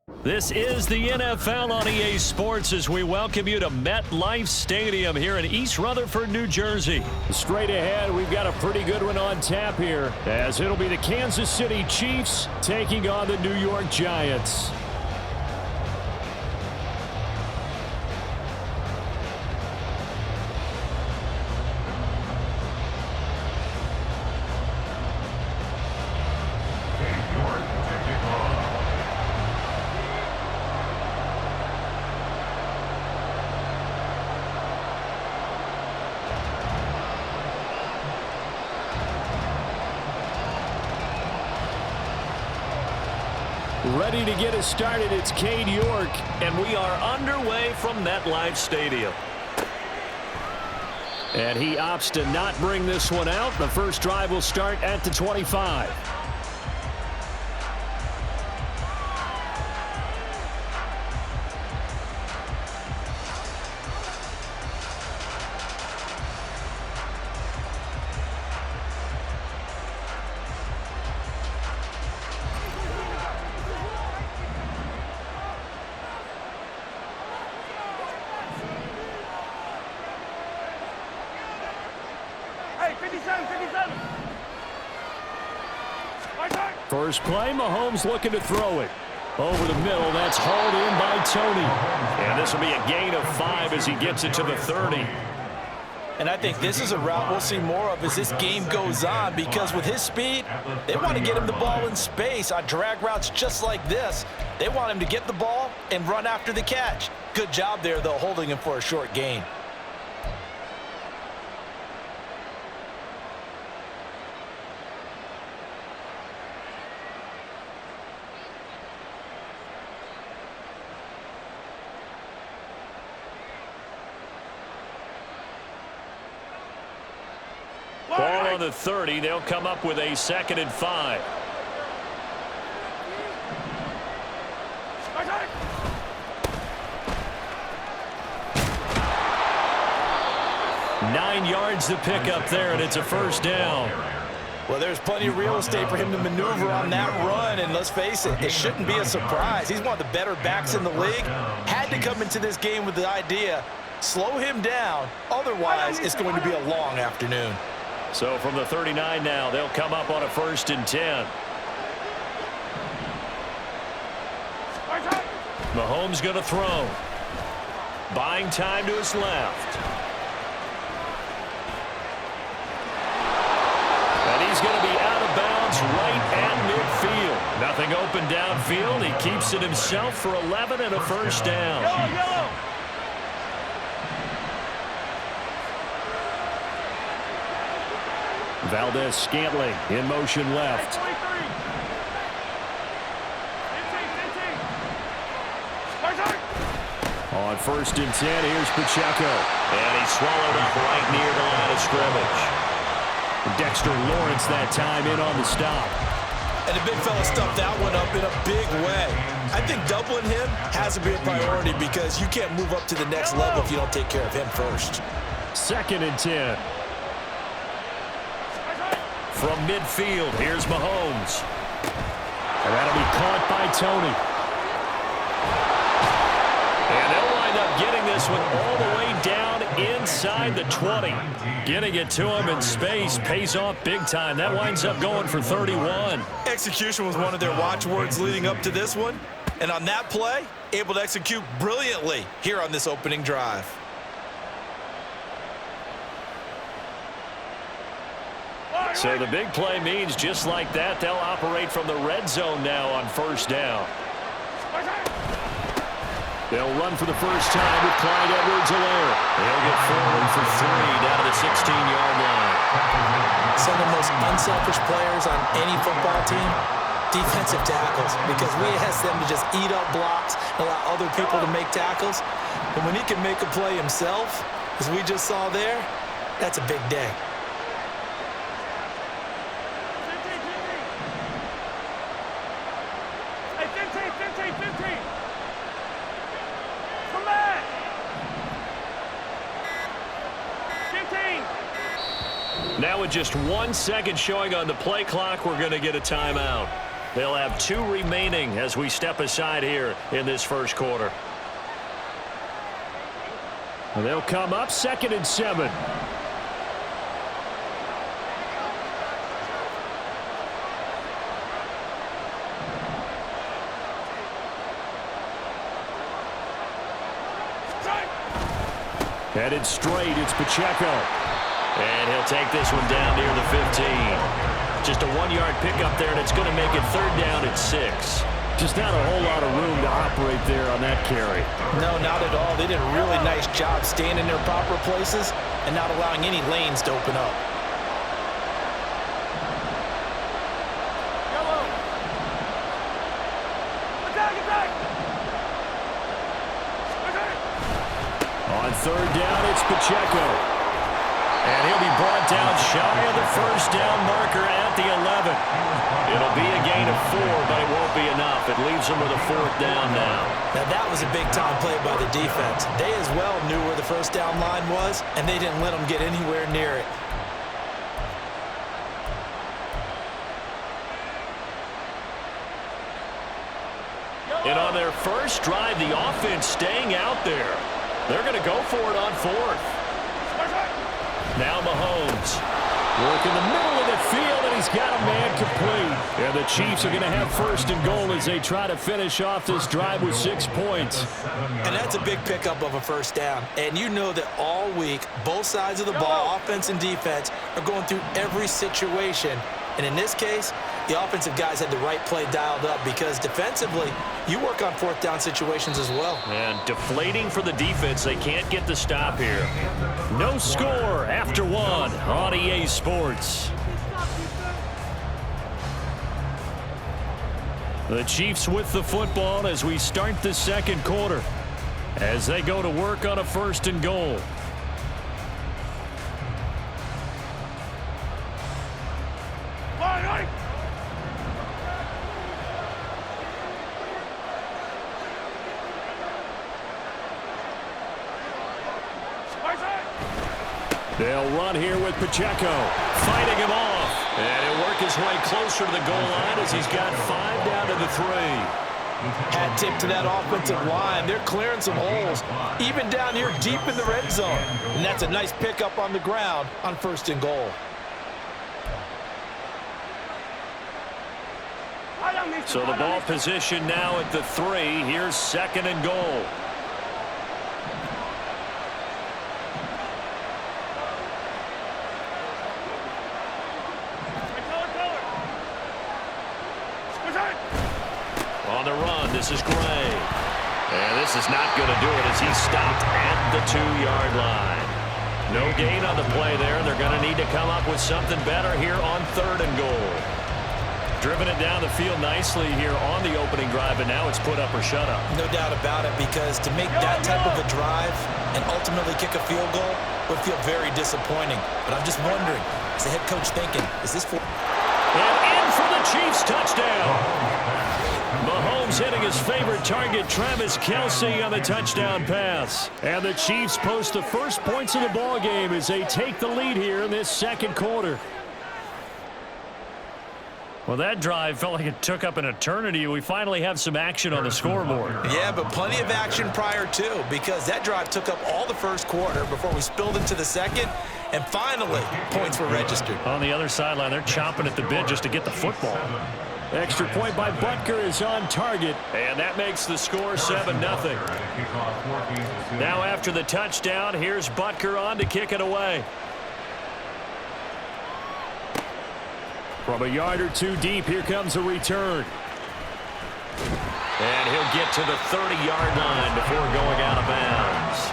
This is the NFL on EA Sports as we welcome you to MetLife Stadium here in East Rutherford, New Jersey. Straight ahead, we've got a pretty good one on tap here, as it'll be the Kansas City Chiefs taking on the New York Giants. Ready to get us started, it's Cade York, and we are underway from MetLife Stadium. And he opts to not bring this one out. The first drive will start at the 25. First play, Mahomes looking to throw it. Over the middle, that's hauled in by Tony. And this will be a gain of 5 as he gets it to the 30. And I think this is a route we'll see more of as this game goes on, because with his speed, they want to get him the ball in space on drag routes just like this. They want him to get the ball and run after the catch. Good job there, though, holding him for a short gain. Ball on the 30. They'll come up with a 2nd and 5. Nine yards to pick up there, and it's a first down. Well, there's plenty of real estate for him to maneuver on that run, and let's face it, it shouldn't be a surprise. He's one of the better backs in the league. Had to come into this game with the idea, slow him down, otherwise it's going to be a long afternoon. So from the 39 now, they'll come up on a 1st and 10. Mahomes going to throw. Buying time to his left. And he's going to be out of bounds right at midfield. Nothing open downfield. He keeps it himself for 11 and a first down. Yellow. Valdez-Scantling in motion left. On 1st and 10, here's Pacheco. And he swallowed up right near the line of scrimmage. Dexter Lawrence that time in on the stop. And the big fella stuffed that one up in a big way. I think doubling him has to be a priority, because you can't move up to the next level if you don't take care of him first. 2nd and 10. From midfield, here's Mahomes. And that'll be caught by Tony. And they'll wind up getting this one all the way down inside the 20. Getting it to him in space pays off big time. That winds up going for 31. Execution was one of their watchwords leading up to this one. And on that play, able to execute brilliantly here on this opening drive. So the big play means just like that, they'll operate from the red zone now on 1st down. They'll run for the first time with Clyde Edwards-Helaire. They'll get forward for 3 down to the 16-yard line. Some of the most unselfish players on any football team, defensive tackles, because we ask them to just eat up blocks, allow other people to make tackles. And when he can make a play himself, as we just saw there, that's a big day. Now with just 1 second showing on the play clock, we're going to get a timeout. They'll have 2 remaining as we step aside here in this first quarter. And they'll come up 2nd and 7. Headed straight, it's Pacheco. And he'll take this one down near the 15. Just a 1-yard pickup there, and it's going to make it 3rd down at 6. Just not a whole lot of room to operate there on that carry. No, not at all. They did a really nice job staying in their proper places and not allowing any lanes to open up. On 3rd down, it's Pacheco. And he'll be brought down shy of the 1st down marker at the 11. It'll be a gain of 4, but it won't be enough. It leaves them with a 4th down now. Now that was a big-time play by the defense. They as well knew where the 1st down line was, and they didn't let them get anywhere near it. And on their first drive, the offense staying out there. They're going to go for it on 4th. Now Mahomes. Work in the middle of the field, and he's got a man complete. And the Chiefs are going to have 1st and goal as they try to finish off this drive with 6 points. And that's a big pickup of a 1st down. And you know that all week, both sides of the ball, offense and defense, are going through every situation. And in this case, the offensive guys had the right play dialed up because defensively, you work on 4th down situations as well. And deflating for the defense. They can't get the stop here. No score after 1 on EA Sports. The Chiefs with the football as we start the 2nd quarter as they go to work on a 1st and goal. They'll run here with Pacheco, fighting him off. And he'll work his way closer to the goal line as he's got 5 down to the 3. Hat tip to that offensive line. They're clearing some holes, even down here deep in the red zone. And that's a nice pickup on the ground on 1st and goal. So the ball position now at the 3. Here's 2nd and goal. On the run, this is Gray. And this is not going to do it as he's stopped at the 2-yard line. No gain on the play there, and they're going to need to come up with something better here on 3rd and goal. Driven it down the field nicely here on the opening drive, and now it's put up or shut up. No doubt about it, because to make that type of a drive and ultimately kick a field goal would feel very disappointing. But I'm just wondering, is the head coach thinking, is this for... And in for the Chiefs touchdown. Mahomes hitting his favorite target, Travis Kelce, on the touchdown pass. And the Chiefs post the first points of the ball game as they take the lead here in this 2nd quarter. Well, that drive felt like it took up an eternity. We finally have some action on the scoreboard. Yeah, but plenty of action prior to, because that drive took up all the 1st quarter before we spilled into the 2nd, and finally, points were registered. On the other sideline, they're chomping at the bit just to get the football. Extra point by Butker is on target. And that makes the score 7-0. Now after the touchdown, here's Butker on to kick it away. From a yard or 2 deep, here comes a return. And he'll get to the 30-yard line before going out of bounds.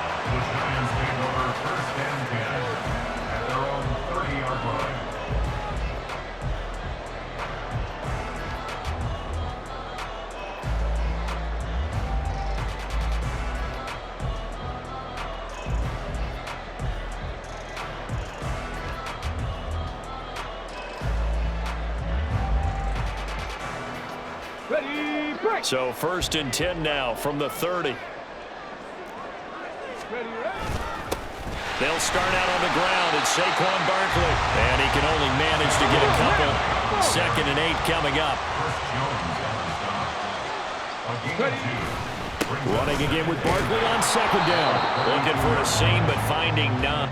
So 1st and 10 now from the 30. They'll start out on the ground. It's Saquon Barkley. And he can only manage to get a couple. 2nd and 8 coming up. Running again with Barkley on 2nd down. Looking for a seam, but finding none.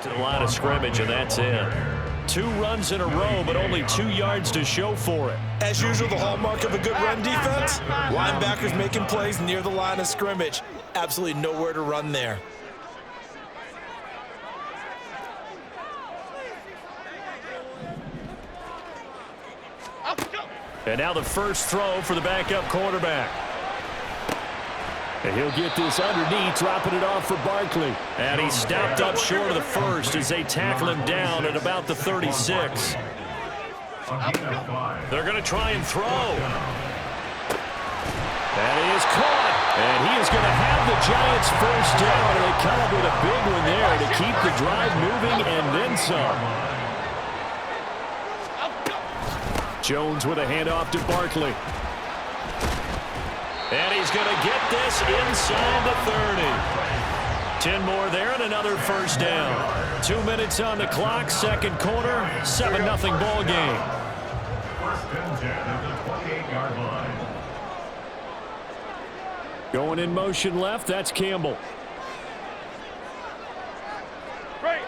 To the line of scrimmage, and that's it. 2 runs in a row, but only 2 yards to show for it. As usual, the hallmark of a good run defense, linebackers making plays near the line of scrimmage. Absolutely nowhere to run there. And now the first throw for the backup quarterback. And he'll get this underneath, dropping it off for Barkley. And he stopped up short of the first as they tackle him down at about the 36. They're going to try and throw. And he is caught. And he is going to have the Giants first down. And they come up with a big one there to keep the drive moving and then some. Jones with a handoff to Barkley. And he's going to get this inside the 30. 10 more there and another first down. 2 minutes on the clock, 2nd quarter, 7-0 ball game. Going in motion left, that's Campbell. Great.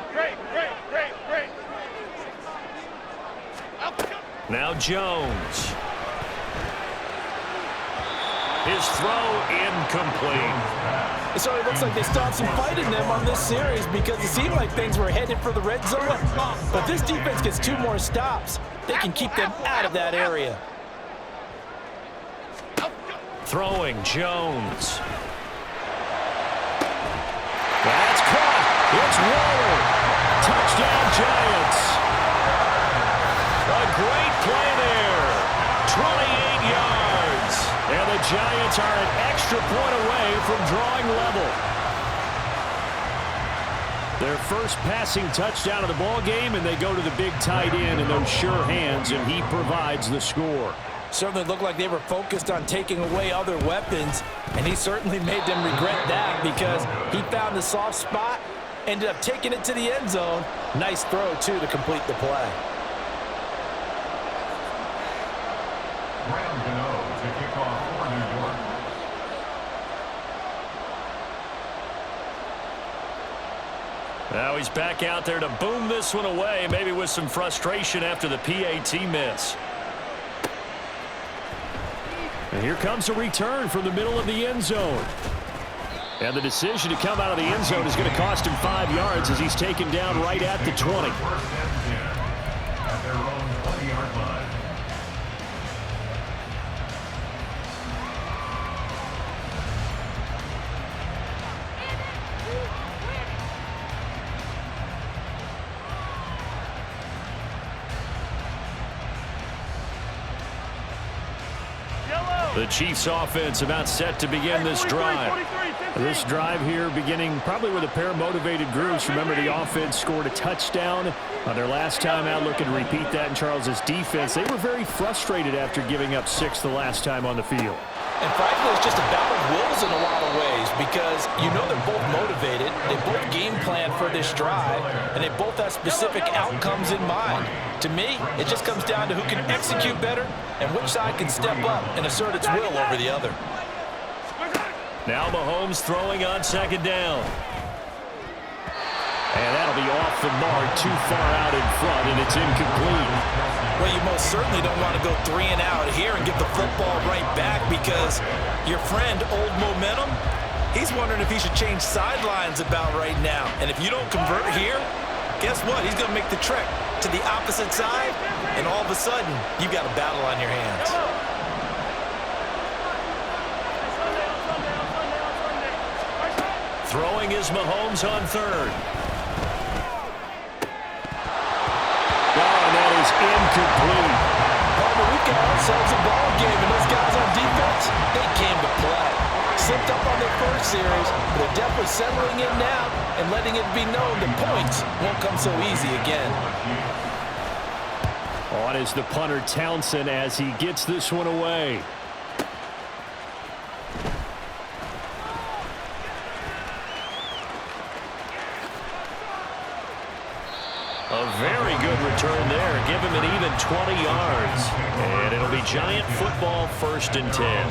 Now Jones. His throw incomplete. It certainly looks like they stopped some fight in them on this series because it seemed like things were headed for the red zone. But this defense gets 2 more stops. They can keep them out of that area. Throwing Jones. That's caught. It's Waller. Touchdown Giants. A great play there. 28 yards. And the Giants are an extra point away from drawing level. Their first passing touchdown of the ball game, and they go to the big tight end in those sure hands, and he provides the score. Certainly looked like they were focused on taking away other weapons, and he certainly made them regret that because he found the soft spot, ended up taking it to the end zone. Nice throw, too, to complete the play. Now he's back out there to boom this one away, maybe with some frustration after the PAT miss. And here comes a return from the middle of the end zone. And the decision to come out of the end zone is going to cost him 5 yards as he's taken down right at the 20. The Chiefs offense about set to begin this drive. This drive here beginning probably with a pair of motivated groups. Remember, the offense scored a touchdown their last time out. Looking to repeat that in Charles's defense. They were very frustrated after giving up 6 the last time on the field. And frankly, it's just a battle of wills in a lot of ways because you know they're both motivated, they both game plan for this drive, and they both have specific outcomes in mind. To me, it just comes down to who can execute better and which side can step up and assert its will over the other. Now Mahomes throwing on 2nd down. And that'll be off the mark, too far out in front, and it's incomplete. Well, you most certainly don't want to go 3 and out here and get the football right back because your friend, Old Momentum, he's wondering if he should change sidelines about right now. And if you don't convert here, guess what? He's going to make the trek to the opposite side, and all of a sudden, you've got a battle on your hands. Throwing is Mahomes on third. Oh, that is incomplete. We've got ourselves a ball game, and those guys on defense, they came to play. Slipped up on their first series, but they're definitely settling in now and letting it be known that points won't come so easy again. On is the punter Townsend as he gets this one away. A very good return there. Give him an even 20 yards. And it'll be Giant football, 1st and 10.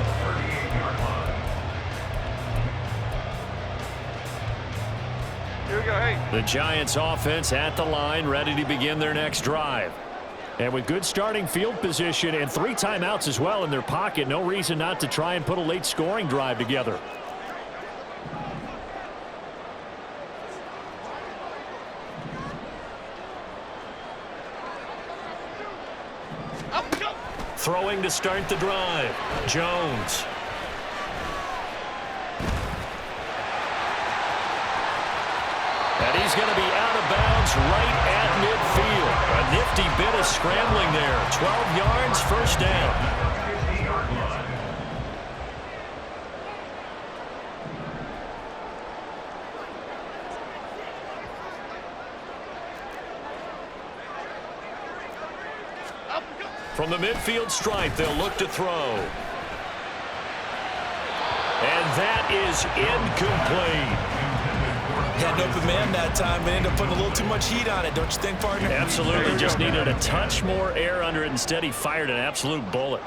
The Giants offense at the line, ready to begin their next drive. And with good starting field position and 3 timeouts as well in their pocket, no reason not to try and put a late scoring drive together. Throwing to start the drive, Jones. And he's going to be out of bounds right at midfield. A nifty bit of scrambling there. 12 yards, 1st down. From the midfield stripe, they'll look to throw. And that is incomplete. Had an open man that time, but ended up putting a little too much heat on it, don't you think, partner? Absolutely. Just needed a touch more air under it. Instead, he fired an absolute bullet.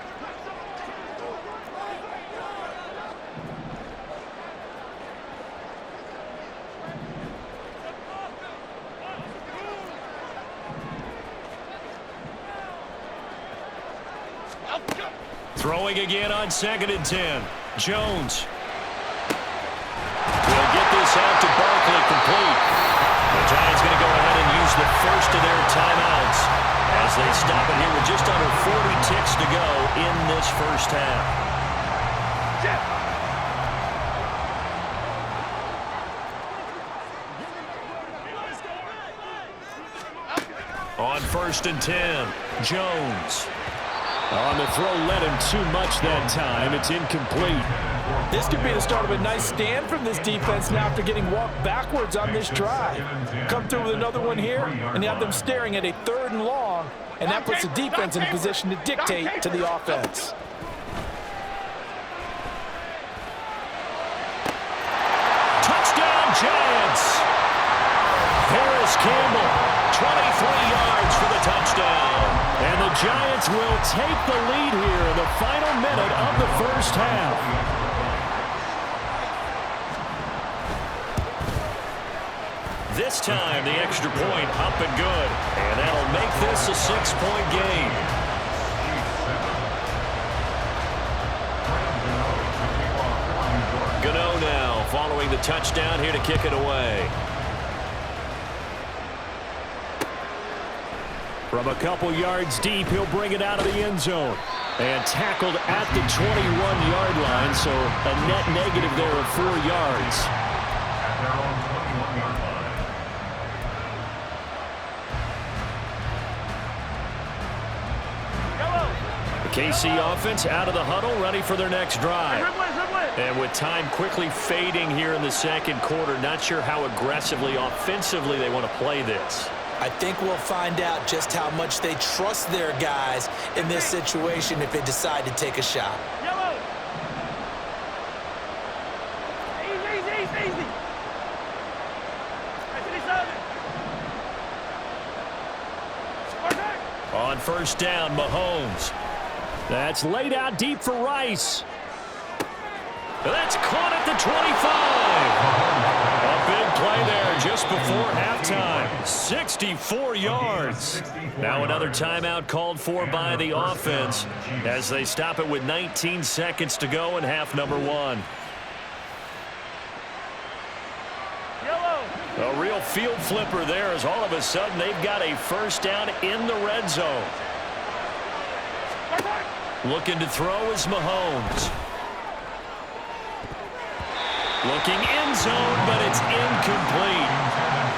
Throwing again on 2nd and 10. Jones. Will get this out to Barkley, complete. The Giants going to go ahead and use the first of their timeouts as they stop it here with just under 40 ticks to go in this first half. On 1st and 10, Jones. On the throw, led him too much that time. It's incomplete. This could be the start of a nice stand from this defense now after getting walked backwards on this drive. Come through with another one here, and you have them staring at a 3rd and long, and that puts the defense in a position to dictate to the offense. Touchdown, Giants! Harris Campbell, 23 yards for the touchdown. And the Giants will take the lead here in the final minute of the first half. This time, the extra point up and good. And that'll make this a 6-point game. Gano now following the touchdown here to kick it away. From a couple yards deep, he'll bring it out of the end zone. And tackled at the 21-yard line, so a net negative there of 4 yards. The KC offense out of the huddle, ready for their next drive. And with time quickly fading here in the 2nd quarter, not sure how aggressively, offensively they want to play this. I think we'll find out just how much they trust their guys in this situation if they decide to take a shot. Easy. On 1st down, Mahomes. That's laid out deep for Rice. That's caught at the 25. A big play there just before halftime. 64 yards. Now another timeout called for by the offense as they stop it with 19 seconds to go in half number 1. A real field flipper there as all of a sudden they've got a first down in the red zone. Looking to throw is Mahomes. Looking end zone, but it's incomplete.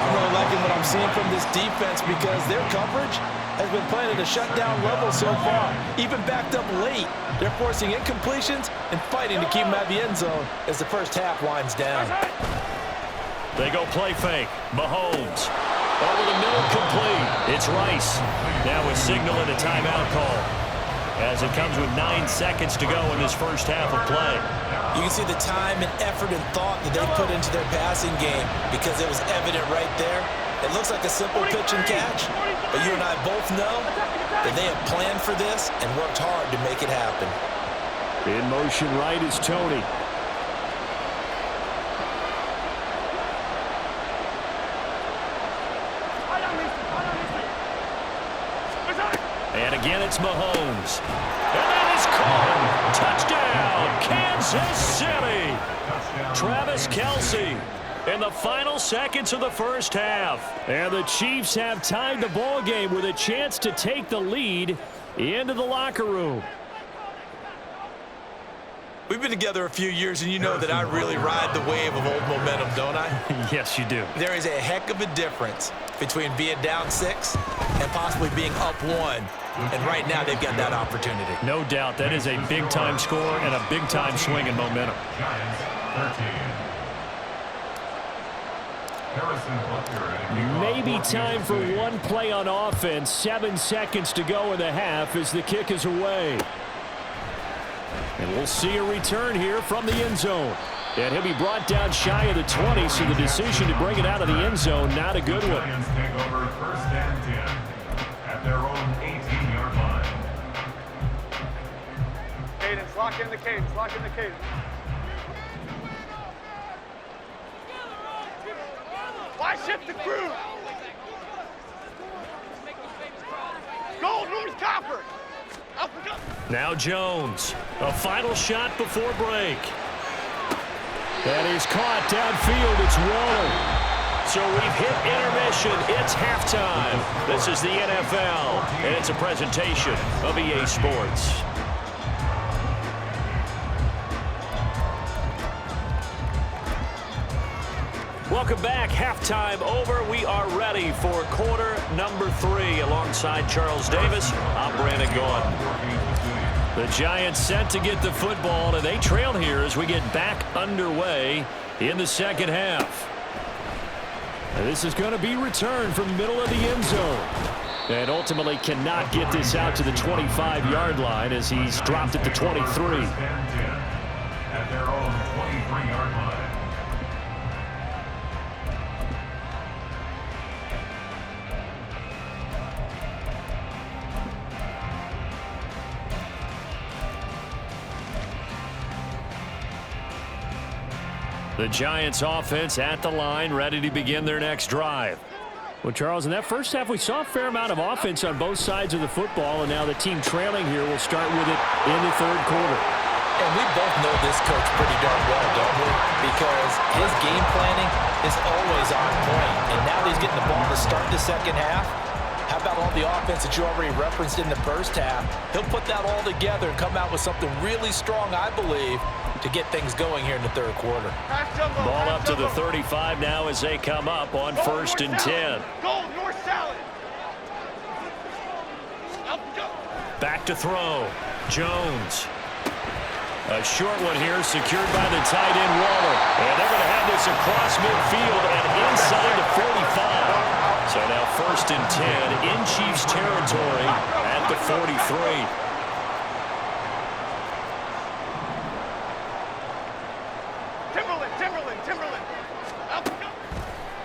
I'm really liking what I'm seeing from this defense because their coverage has been playing at a shutdown level so far. Even backed up late, they're forcing incompletions and fighting to keep them out of the end zone as the first half winds down. They go play fake. Mahomes. Over the middle, complete. It's Rice. Now we're signaling a timeout call as it comes with 9 seconds to go in this first half of play. You can see the time and effort and thought that they put into their passing game because it was evident right there. It looks like a simple pitch and catch, but you and I both know that they have planned for this and worked hard to make it happen. In motion right is Tony. And again, it's Mahomes. And that is caught. Touchdown, Kansas City. Travis Kelce in the final seconds of the first half. And the Chiefs have tied the ball game with a chance to take the lead into the locker room. We've been together a few years, and you know that I really ride the wave of old momentum, don't I? Yes, you do. There is a heck of a difference between being down 6 and possibly being up 1. And right now, they've got that opportunity. No doubt. That is a big-time score and a big-time swing in momentum. Maybe time for one play on offense. 7 seconds to go in the half as the kick is away. And we'll see a return here from the end zone. And he'll be brought down shy of the 20, so the decision to bring it out of the end zone, not a good one. Take over first and 10 at their own 18-yard line. Cadence, lock in the cadence, lock in the cadence. Why shift the crew? Gold, North Copper. Now Jones. A final shot before break. That is caught downfield. It's Waller. So we've hit intermission. It's halftime. This is the NFL, and it's a presentation of EA Sports. Welcome back. Halftime over. We are ready for quarter number 3. Alongside Charles Davis, I'm Brandon Gaudin. The Giants set to get the football, and they trail here as we get back underway in the second half. And this is going to be returned from middle of the end zone. And ultimately cannot get this out to the 25-yard line as he's dropped at the 23. At their own 23-yard line. The Giants offense at the line, ready to begin their next drive. Well, Charles, in that first half, we saw a fair amount of offense on both sides of the football, and now the team trailing here will start with it in the third quarter. And we both know this coach pretty darn well, don't we? Because his game planning is always on point. And now that he's getting the ball to start the second half, how about all the offense that you already referenced in the first half? He'll put that all together and come out with something really strong, I believe, to get things going here in the third quarter. Ball up to the 35 now as they come up on first and 10. Gold, north salad. Back to throw. Jones. A short one here secured by the tight end Waller. And they're going to have this across midfield and inside the 45. So now first and 10 in Chiefs territory at the 43.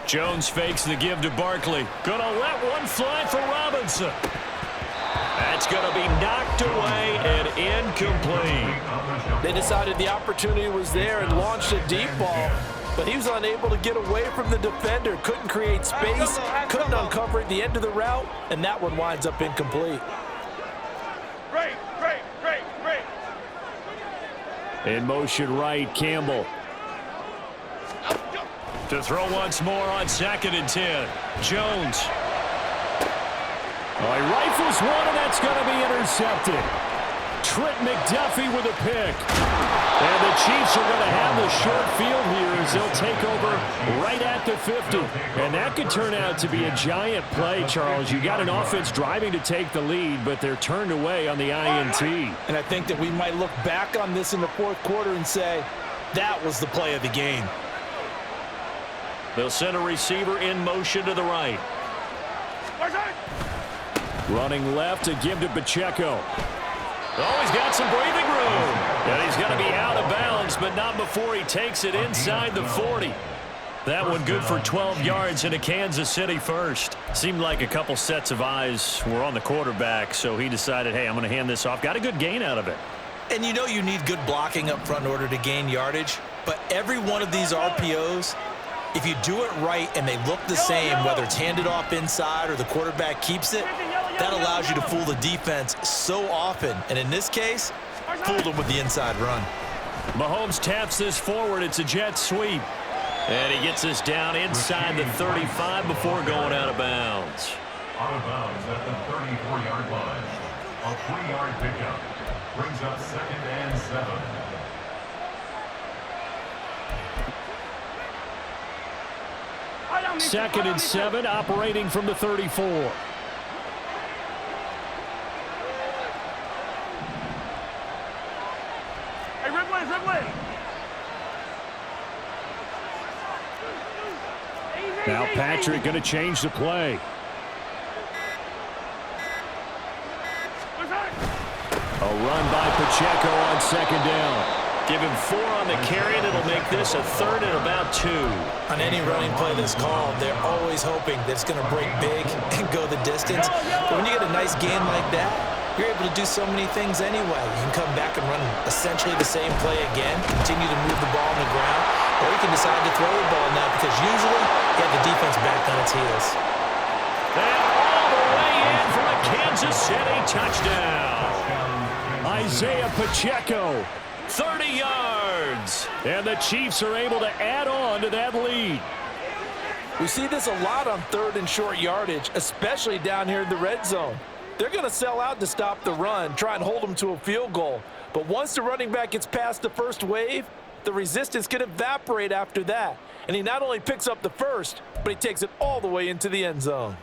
Jones fakes the give to Barkley. Gonna let one fly for Robinson. That's gonna be knocked away and incomplete. They decided the opportunity was there and launched a deep ball, but he was unable to get away from the defender. Couldn't create space, couldn't uncover at the end of the route, and that one winds up incomplete. Great. In motion right, Campbell. To throw once more on second and 10. Jones. Oh, he rifles one, and that's going to be intercepted. Trent McDuffie with a pick. And the Chiefs are going to have the short field here as they'll take over right at the 50. And that could turn out to be a giant play, Charles. You got an offense driving to take the lead, but they're turned away on the INT. And I think that we might look back on this in the fourth quarter and say, that was the play of the game. They'll send a receiver in motion to the right. Running left to give to Pacheco. Oh, he's got some breathing room. And he's going to be out of bounds, but not before he takes it inside the 40. That one good for 12 yards into Kansas City first. Seemed like a couple sets of eyes were on the quarterback, so he decided, hey, I'm going to hand this off. Got a good gain out of it. And you know you need good blocking up front in order to gain yardage, but every one of these RPOs, if you do it right and they look the same, whether it's handed off inside or the quarterback keeps it, that allows you to fool the defense so often. And in this case, fooled them with the inside run. Mahomes taps this forward. It's a jet sweep. And he gets this down inside the 35 before going out of bounds. Out of bounds at the 34-yard line. A 3-yard pickup brings up 2nd and 7. Second and 7, operating from the 34. Now Patrick going to change the play. A run by Pacheco on second down. Give him 4 on the carry, and it'll make this a 3rd and about 2. On any running play that's called, they're always hoping that it's going to break big and go the distance. But when you get a nice gain like that, you're able to do so many things anyway. You can come back and run essentially the same play again, continue to move the ball on the ground, or you can decide to throw the ball now because usually you have the defense back on its heels. And all the way in for a Kansas City touchdown. Isaiah Pacheco. 30 yards. And the Chiefs are able to add on to that lead. We see this a lot on 3rd and short yardage, especially down here in the red zone. They're going to sell out to stop the run, try and hold them to a field goal. But once the running back gets past the first wave, the resistance can evaporate after that. And he not only picks up the first, but he takes it all the way into the end zone.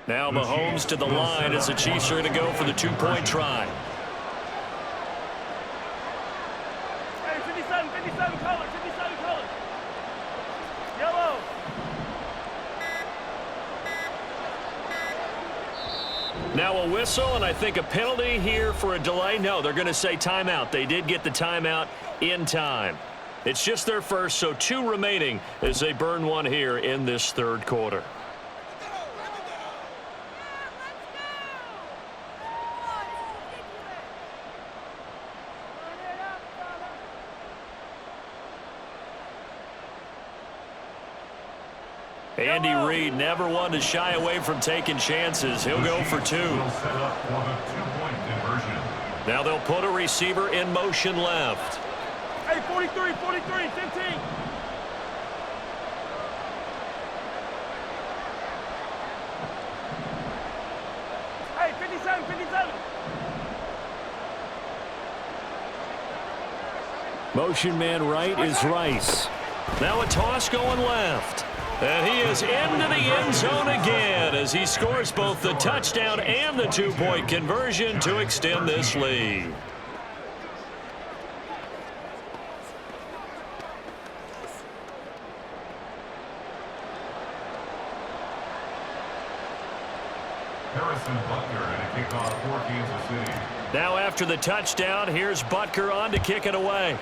Now Mahomes to the line as the Chiefs are going to go for the 2-point try. Hey, 57 color, 57 color. Yellow. Now a whistle, and I think a penalty here for a delay. No, they're going to say timeout. They did get the timeout in time. It's just their first, so 2 remaining as they burn one here in this 3rd quarter. Andy Reid never one to shy away from taking chances. He'll go for 2. Now they'll put a receiver in motion left. Hey, 43, 15. Hey, 57. Motion man right is Rice. Now a toss going left. And he is into the end zone again as he scores both the touchdown and the 2-point conversion to extend this lead. Now after the touchdown, here's Butker on to kick it away.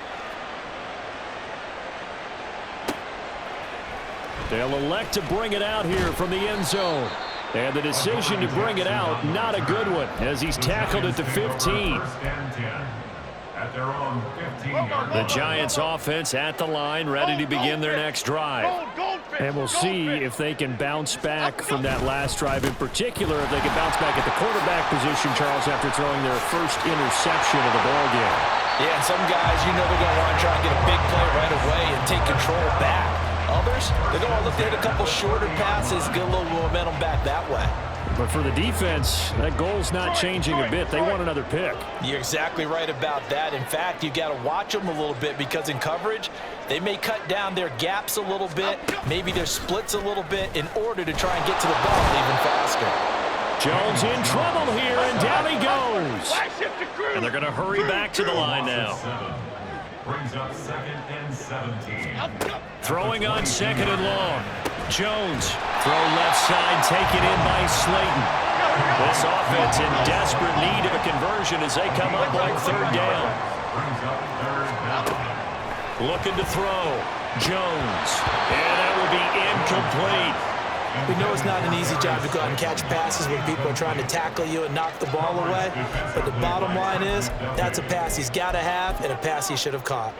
They'll elect to bring it out here from the end zone. And the decision to bring it out, not a good one, as he's tackled at the 15. The Giants offense at the line, ready to begin their next drive. And we'll see if they can bounce back from that last drive, in particular if they can bounce back at the quarterback position, Charles, after throwing their first interception of the ballgame. Yeah, and some guys, you know they're going to want to try and get a big play right away and take control back. Others, they're going to look to hit a couple shorter passes, get a little momentum back that way. But for the defense, that goal's not changing a bit. They want another pick. You're exactly right about that. In fact, you got to watch them a little bit because in coverage, they may cut down their gaps a little bit, maybe their splits a little bit in order to try and get to the ball even faster. Jones in trouble here, and down he goes. And they're going to hurry back to the line now. Brings up 2nd and 17. Throwing on 2nd and long. Jones, throw left side, taken in by Slayton. This offense in desperate need of a conversion as they come up on 3rd down. Brings up 3rd down. Looking to throw. Jones. And that would be incomplete. We know it's not an easy job to go out and catch passes when people are trying to tackle you and knock the ball away. But the bottom line is, that's a pass he's got to have and a pass he should have caught.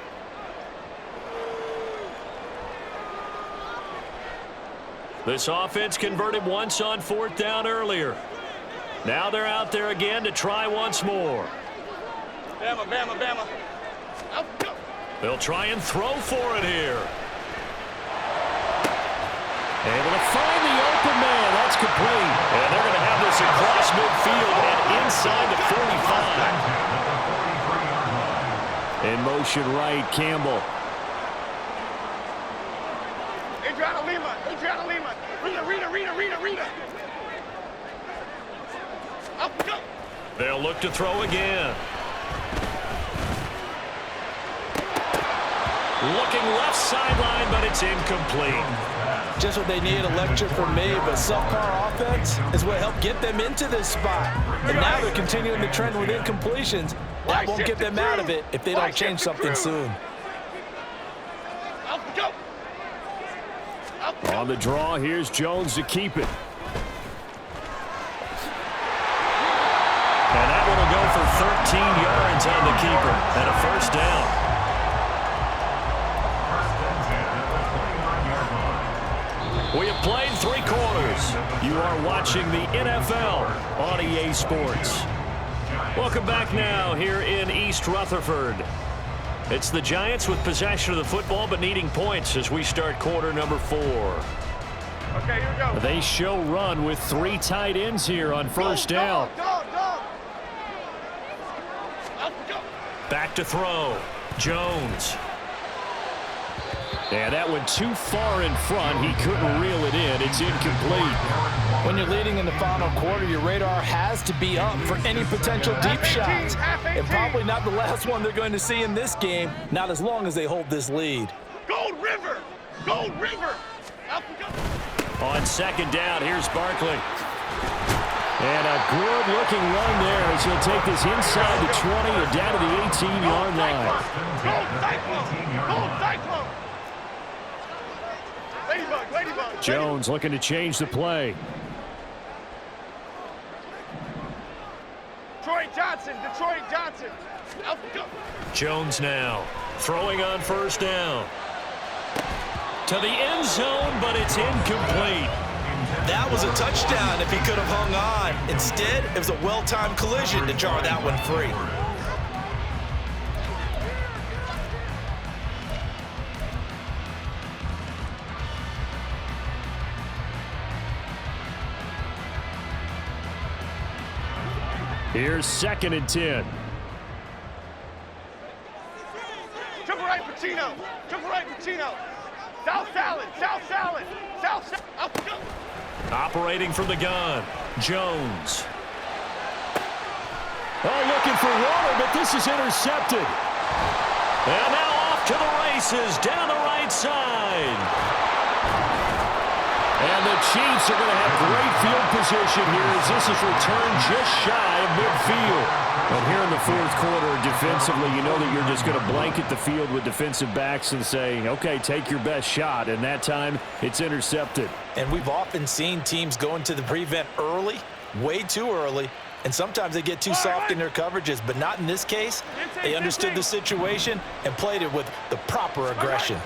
This offense converted once on 4th down earlier. Now they're out there again to try once more. Bama, Bama, Bama. They'll try and throw for it here. Able to find the open man. That's complete. And they're going to have this across midfield and inside the 45. In motion right, Campbell. Adriana Lima, Adriana Lima. Rita. Up, go. They'll look to throw again. Looking left sideline, but it's incomplete. Just what they need, a lecture from me, but subpar offense is what helped get them into this spot. And now they're continuing the trend with incompletions. That won't get them out of it if they don't change something soon. On the draw, here's Jones to keep it. And that one will go for 13 yards on the keeper and a 1st down. We have played 3 quarters. You are watching the NFL on EA Sports. Welcome back now here in East Rutherford. It's the Giants with possession of the football but needing points as we start quarter number 4. Okay, here we go. They show run with 3 tight ends here on 1st down. Go. Back to throw. Jones. And that went too far in front. He couldn't reel it in. It's incomplete. When you're leading in the final quarter, your radar has to be up for any potential deep shots. And probably not the last one they're going to see in this game, not as long as they hold this lead. Gold River. On 2nd down, here's Barkley. And a good-looking run there as he'll take this inside the 20 and down to the 18-yard line. Gold Cyclone. Ladybug. Jones looking to change the play. Detroit Johnson. Jones now throwing on 1st down. To the end zone, but it's incomplete. That was a touchdown if he could have hung on. Instead, it was a well-timed collision to jar that one free. Here's 2nd and 10. Triple right, Pacino. South salad. Up, go. Operating from the gun, Jones. Oh, looking for water, but this is intercepted. And now off to the races down the right side. And the Chiefs are going to have great field position here as this is returned just shy of midfield. But here in the 4th quarter, defensively, you know that you're just going to blanket the field with defensive backs and say, okay, take your best shot. And that time, it's intercepted. And we've often seen teams go into the prevent early, way too early, and sometimes they get too soft in their coverages, but not in this case. They understood the situation and played it with the proper aggression.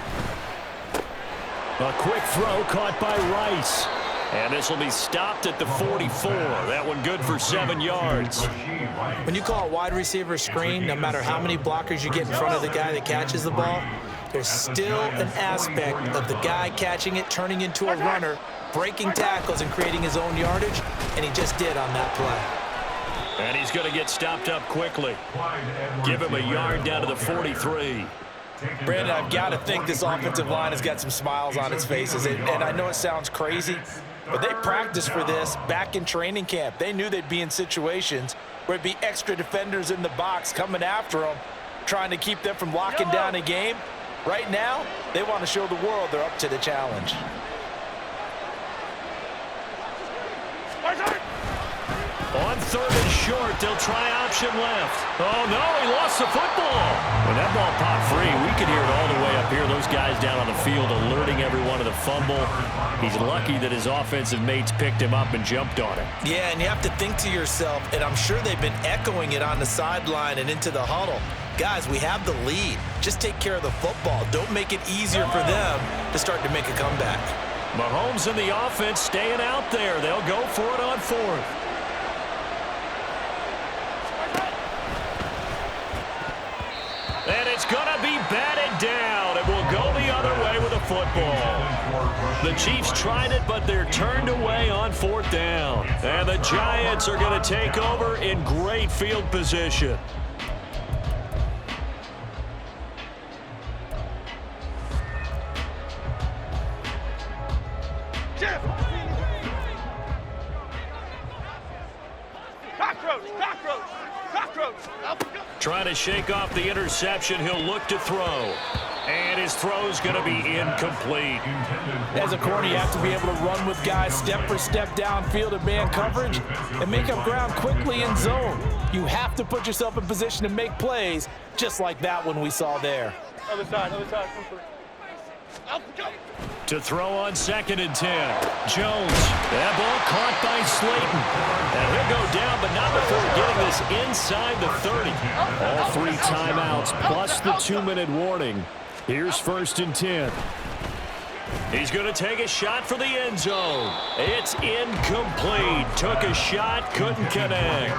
A quick throw caught by Rice. And this will be stopped at the 44. That one good for 7 yards. When you call a wide receiver screen, no matter how many blockers you get in front of the guy that catches the ball, there's still an aspect of the guy catching it, turning into a runner, breaking tackles and creating his own yardage, and he just did on that play. And he's going to get stopped up quickly. Give him a yard down to the 43. Brandon, I've got to think this offensive line has got some smiles on its faces, and I know it sounds crazy, but they practiced for this back in training camp. They knew they'd be in situations where it'd be extra defenders in the box coming after them, trying to keep them from locking down a game. Right now, they want to show the world they're up to the challenge. On 3rd and short, they'll try option left. Oh, no, he lost the football. When that ball popped free, we could hear it all the way up here. Those guys down on the field alerting everyone of the fumble. He's lucky that his offensive mates picked him up and jumped on it. Yeah, and you have to think to yourself, and I'm sure they've been echoing it on the sideline and into the huddle. Guys, we have the lead. Just take care of the football. Don't make it easier for them to start to make a comeback. Mahomes and the offense staying out there. They'll go for it on 4th. And it's going to be batted down. It will go the other way with a football. The Chiefs tried it, but they're turned away on 4th down. And the Giants are going to take over in great field position. Trying to shake off the interception. He'll look to throw. And his throw's going to be incomplete. As a corner, you have to be able to run with guys step for step downfield in man coverage and make up ground quickly in zone. You have to put yourself in position to make plays, just like that one we saw there. Other side, come through. To throw on 2nd and 10. Jones. That ball caught by Slayton. And he'll go down, but not before getting this inside the 30. All 3 timeouts plus the 2-minute warning. Here's 1st and 10. He's going to take a shot for the end zone. It's incomplete. Took a shot, couldn't connect.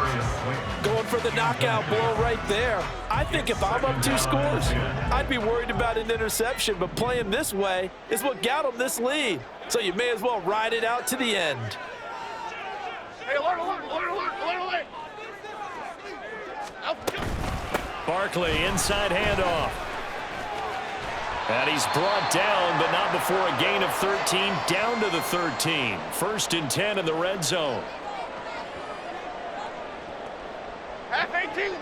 Going for the knockout blow right there. I think if I'm up 2 scores, I'd be worried about an interception, but playing this way is what got them this lead. So you may as well ride it out to the end. Hey, alert. Barkley, inside handoff. And he's brought down, but not before a gain of 13, down to the 13. 1st and 10 in the red zone. Half 18.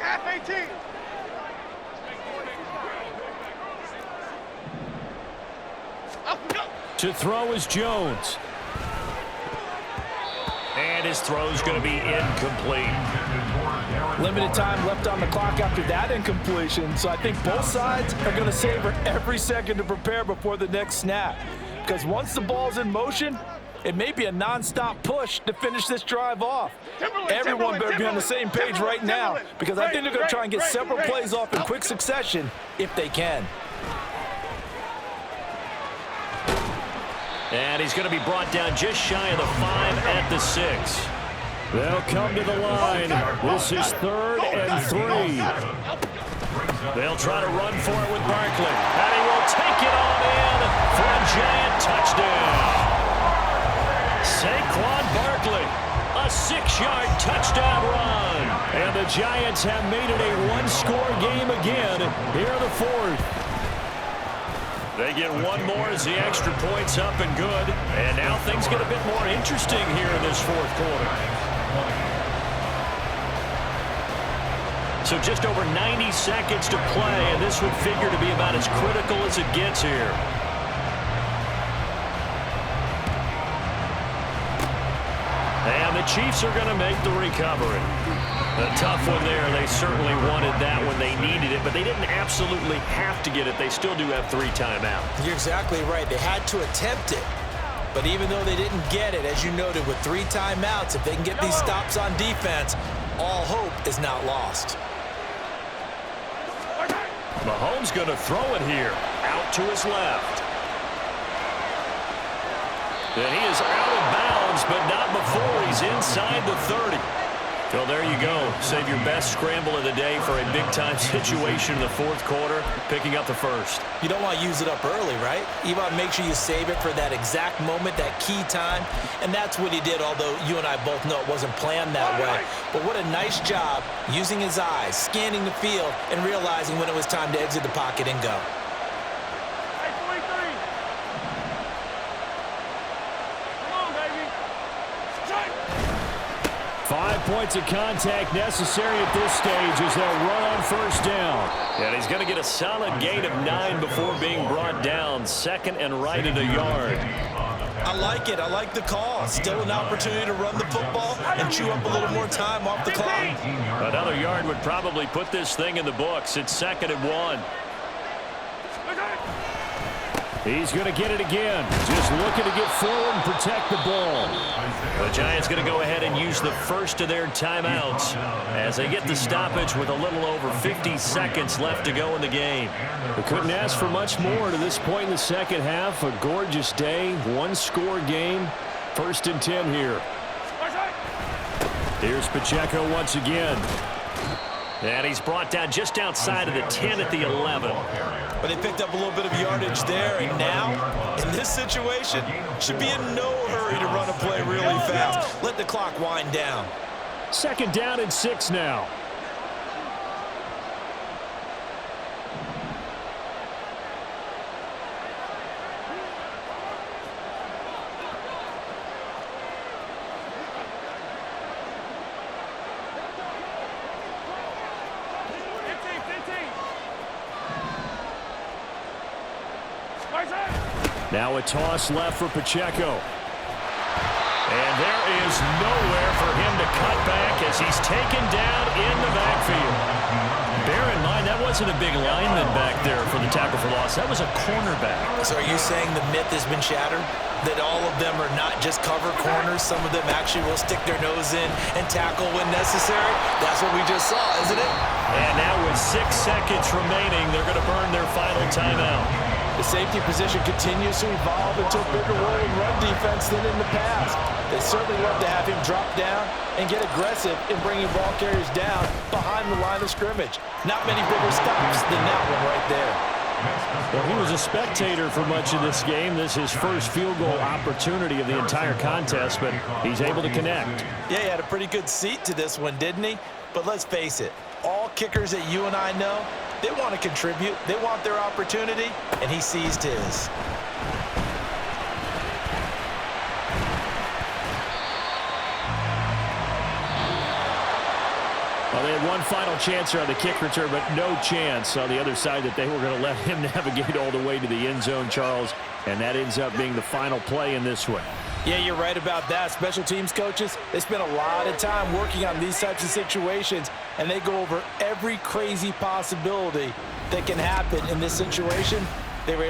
To throw is Jones. And his throw's going to be incomplete. Limited time left on the clock after that incompletion, so I think both sides are going to savor every second to prepare before the next snap. Because once the ball's in motion, it may be a non-stop push to finish this drive off. Everyone better be on the same page right now, because I think they're going to try and get several plays off in quick succession if they can. And he's going to be brought down just shy of the 5 at the 6. They'll come to the line. This is 3rd and 3. They'll try to run for it with Barkley. And he will take it on in for a Giant touchdown. Saquon Barkley, a 6-yard touchdown run. And the Giants have made it a 1-score game again here in the 4th. They get one more as the extra point's up and good. And now things get a bit more interesting here in this 4th quarter. So just over 90 seconds to play, and this would figure to be about as critical as it gets here. And the Chiefs are going to make the recovery. A tough one there. They certainly wanted that when they needed it, but they didn't absolutely have to get it. They still do have 3 timeouts. You're exactly right. They had to attempt it. But even though they didn't get it, as you noted, with 3 timeouts, if they can get these stops on defense, all hope is not lost. Mahomes going to throw it here. Out to his left. And he is out of bounds, but not before he's inside the 30. Well, there you go. Save your best scramble of the day for a big-time situation in the fourth quarter, picking up the first. You don't want to use it up early, right? You want to make sure you save it for that exact moment, that key time, and that's what he did, although you and I both know it wasn't planned that way. But what a nice job using his eyes, scanning the field, and realizing when it was time to exit the pocket and go. 5 points of contact necessary at this stage as they'll run on first down. And he's going to get a solid gain of 9 before being brought down. Second and right at a yard. I like it. I like the call. Still an opportunity to run the football and chew up a little more time off the clock. Another yard would probably put this thing in the books. It's 2nd and 1. He's going to get it again. Just looking to get forward and protect the ball. The Giants going to go ahead and use the first of their timeouts as they get the stoppage with a little over 50 seconds left to go in the game. We couldn't ask for much more to this point in the second half. A gorgeous day, one-score game. 1st and 10 here. Here's Pacheco once again. And he's brought down just outside of the 10 at the 11. But they picked up a little bit of yardage there, and now, in this situation, should be in no hurry to run a play really fast. Let the clock wind down. 2nd down and 6 now. Now a toss left for Pacheco. And there is nowhere for him to cut back as he's taken down in the backfield. Bear in mind, that wasn't a big lineman back there for the tackle for loss. That was a cornerback. So are you saying the myth has been shattered? That all of them are not just cover corners? Some of them actually will stick their nose in and tackle when necessary? That's what we just saw, isn't it? And now with 6 seconds remaining, they're going to burn their final timeout. The safety position continues to evolve into a bigger role in run defense than in the past. They certainly love to have him drop down and get aggressive in bringing ball carriers down behind the line of scrimmage. Not many bigger stops than that one right there. Well, he was a spectator for much of this game. This is his first field goal opportunity of the entire contest, but he's able to connect. Yeah, he had a pretty good seat to this one, didn't he? But let's face it, all kickers that you and I know, they want to contribute. They want their opportunity, and he seized his. Well, they had one final chance here on the kick return, but no chance on the other side that they were going to let him navigate all the way to the end zone, Charles, and that ends up being the final play in this one. Yeah, you're right about that. Special teams coaches, they spend a lot of time working on these types of situations, and they go over every crazy possibility that can happen in this situation. They were able